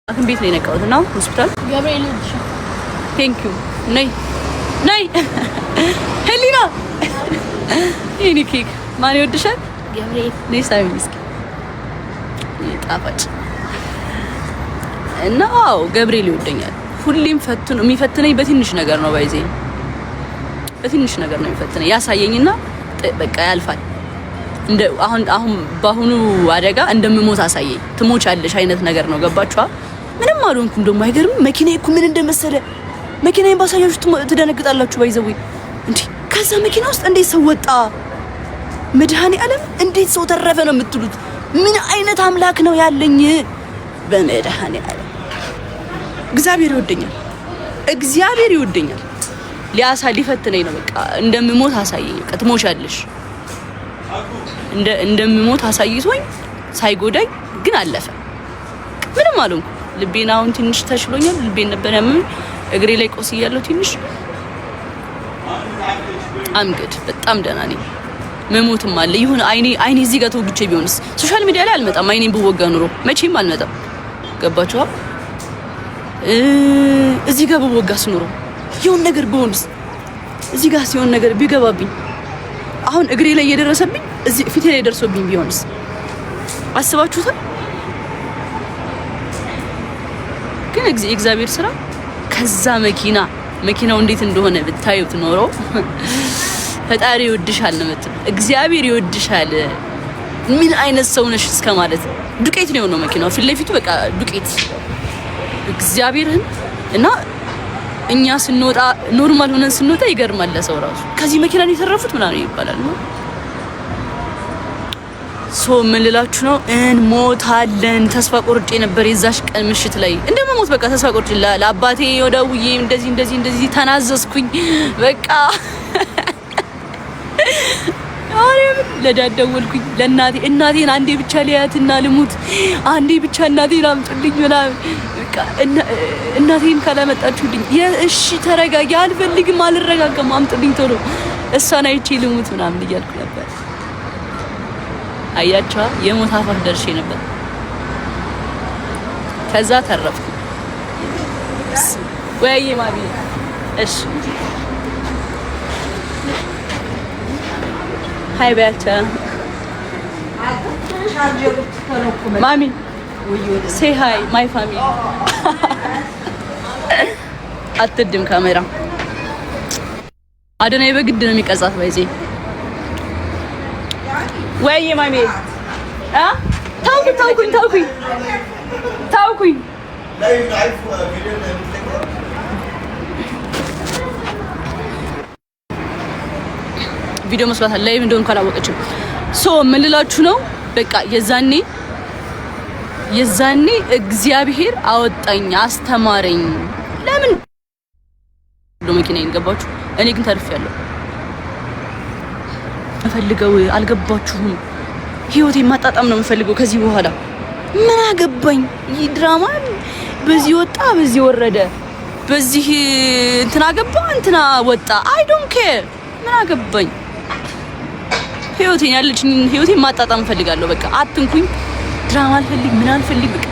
አሁን ቤት ላይ ነቃውት ነው ሆስፒታል ገብርኤል ልጅ ቴንክ ዩ ነይ ሄሊና የኔ ኬክ ማን ይወድሻል? ገብርኤል ነይ ሳሚ እስኪ ጣፋጭ እና ገብርኤል ይወደኛል። ሁሌም የሚፈትነኝ በትንሽ ነገር ነው። ባይዜ በትንሽ ነገር ነው የሚፈትነኝ። ያሳየኝና በቃ ያልፋል። እንደ አሁን በአሁኑ አደጋ እንደምሞት አሳየኝ። ትሞቻለሽ አይነት ነገር ነው። ገባችኋ? ምንም አልሆንኩም። ደግሞ አይገርም? መኪናዬ እኮ ምን እንደመሰለ መኪናዬን ባሳያችሁ ትደነግጣላችሁ። ባይዘው እንዴ ከዛ መኪና ውስጥ እንዴት ሰው ወጣ? መድኃኔ ዓለም እንዴት ሰው ተረፈ ነው የምትሉት? ምን አይነት አምላክ ነው ያለኝ? በመድኃኔ ዓለም እግዚአብሔር ይወደኛል። እግዚአብሔር ይወደኛል። ሊፈትነኝ ነው። በቃ እንደምሞት አሳየኝ። በቃ ትሞቻለሽ እንደምሞት አሳይቶኝ ሳይጎዳኝ ግን አለፈ። ምንም አልሆንኩም። ልቤን አሁን ትንሽ ተሽሎኛል። ልቤን ነበር ያመመኝ። እግሬ ላይ ቆስያለሁ ትንሽ። አምገድ በጣም ደህና ነኝ። መሞትም አለ ይሁን። አይኔ እዚህ ጋር ተወግቼ ቢሆንስ ሶሻል ሚዲያ ላይ አልመጣም። አይኔን ብወጋ ኑሮ መቼም አልመጣም። ገባችኋ? እዚህ ጋር ብወጋስ ኑሮ ይሁን ነገር ቢሆንስ እዚህ ጋር ሲሆን ነገር ቢገባብኝ አሁን እግሬ ላይ እየደረሰብኝ እዚህ ፊቴ ላይ ደርሶብኝ ቢሆንስ አስባችሁታል? ግን እግዚአብሔር ስራ ከዛ መኪናው እንዴት እንደሆነ ብታዩት ኖሮ ፈጣሪ ይወድሻል ነው የምትል። እግዚአብሔር ይወድሻል። ምን አይነት ሰው ነሽ እስከ ማለት ዱቄት ነው መኪናው ፊት ለፊቱ በቃ ዱቄት እግዚአብሔርን እና እኛ ስንወጣ ኖርማል ሆነን ስንወጣ ይገርማል ለሰው ራሱ ከዚህ መኪና ነው የተረፉት ምናምን ይባላል ነው። ምን ልላችሁ ነው? እንሞታለን። ተስፋ ቆርጬ ነበር የዛሽ ቀን ምሽት ላይ እንደመሞት በቃ ተስፋ ቆርጬ ለአባቴ ወደውዬ እንደዚህ ተናዘዝኩኝ በቃ ለዳድ ደወልኩኝ እናቴን አንዴ ብቻ ሊያትና ልሙት አንዴ ብቻ እናቴን አምጡልኝ ምናምን በቃ እናቴን ካላመጣችሁልኝ እሺ ተረጋጊ አልፈልግም አልረጋጋም አምጡልኝ ቶሎ እሷን አይቼ ልሙት ምናምን እያልኩ ነበር። አያቻ የሞት አፋፍ ደርሼ ነበር። ከዛ ተረፍኩ። ወይ ማሚ እሺ ሃይ ባቻ ማሚ say hi my family አትድም ካሜራ አደናይ በግድ ነው የሚቀዛት ባይዜ ወይ ማሚ ታውኩኝ ቪዲዮ መስራት ላይ እንደሆነ ካላወቀችም ምን ልላችሁ ነው? በቃ የዛኔ እግዚአብሔር አወጣኝ አስተማረኝ። ለምን መኪናዬን ገባችሁ? እኔ ግን ተርፌያለሁ። እፈልገው አልገባችሁም? ህይወቴን ማጣጣም ነው የምፈልገው ከዚህ በኋላ። ምን አገባኝ? ይህ ድራማ በዚህ ወጣ በዚህ ወረደ፣ በዚህ እንትና ገባ እንትና ወጣ። አይ ዶንት ኬር። ምን አገባኝ? ህይወቴን ያለችኝ ህይወቴን ማጣጣም ፈልጋለሁ። በቃ አትንኩኝ። ድራማ አልፈልግ ምን አልፈልግ። በቃ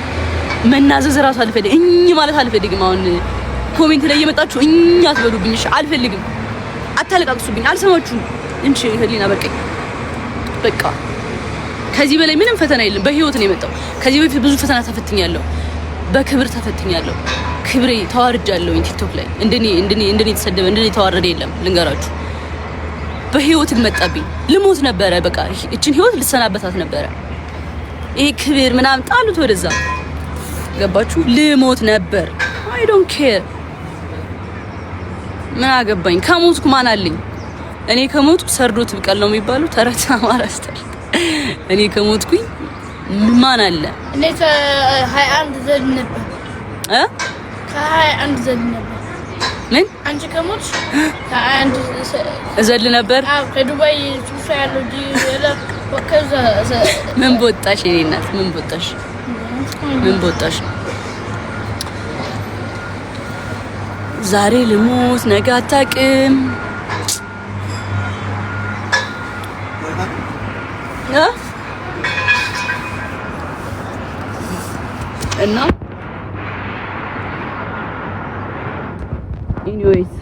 መናዘዝ ራሱ አልፈልግ። ማለት አልፈልግም። አሁን ኮሜንት ላይ እየመጣችሁ አትበሉብኝ። እሺ አልፈልግም። አታለቃቅሱብኝ። አልሰማችሁም እንጂ ህሊና በቃኝ። በቃ ከዚህ በላይ ምንም ፈተና የለም። በህይወት ነው የመጣው። ከዚህ በፊት ብዙ ፈተና ተፈትኛለሁ። በክብር ተፈትኛለሁ። ክብሬ ተዋርጃለሁ። ቲክቶክ ላይ እንደኔ ተሰደበ እንደኔ ተዋረደ የለም። ልንገራችሁ በህይወት ልመጣብኝ ልሞት ነበረ። በቃ እቺን ህይወት ልሰናበታት ነበረ። ይሄ ክብር ምናምን ጣሉት ወደዛ። ገባችሁ? ልሞት ነበር። አይ ዶንት ኬር። ምን አገባኝ? ከሞትኩ ማን አለኝ? እኔ ከሞትኩ ሰርዶ ትብቀል ነው የሚባለው ተረት አማራስተል። እኔ ከሞትኩኝ ማን አለ? እኔ 21 ዘል ነበር ከ21 ዘል ነበር። ምን አንቺ ከሞትሽ ከ21 ዘል ነበር። አዎ ከዱባይ ሱፋ ያለው ወከዛ ምን ቦጣሽ? የኔ እናት ምን ቦጣሽ? ዛሬ ልሞት ነገ አታውቅም። እና ኤኒዌይስ